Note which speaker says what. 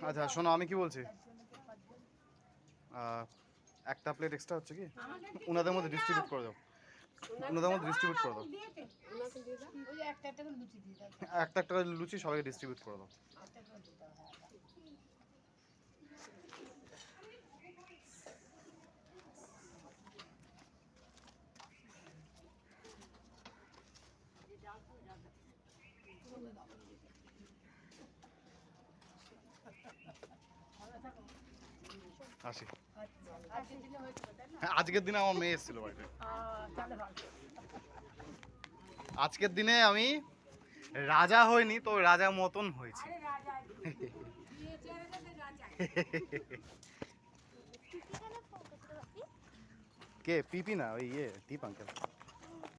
Speaker 1: আচ্ছা শোনো, আমি কি বলছি, একটা প্লেট এক্সট্রা হচ্ছে কি ওনাদের মধ্যে ডিস্ট্রিবিউট করে দাও, ওনাদের মধ্যে ডিস্ট্রিবিউট করে দাও, একটা একটা লুচি সবাইকে ডিস্ট্রিবিউট করে দাও। আসি, হ্যাঁ আজকের দিনে আমার মেয়ে এসেছিল বাড়িতে, আজকের দিনে আমি রাজা হইনি তো রাজা মতন হয়েছি। কে পিপি না, ওই ইয়ে দীপ আঙ্কেল।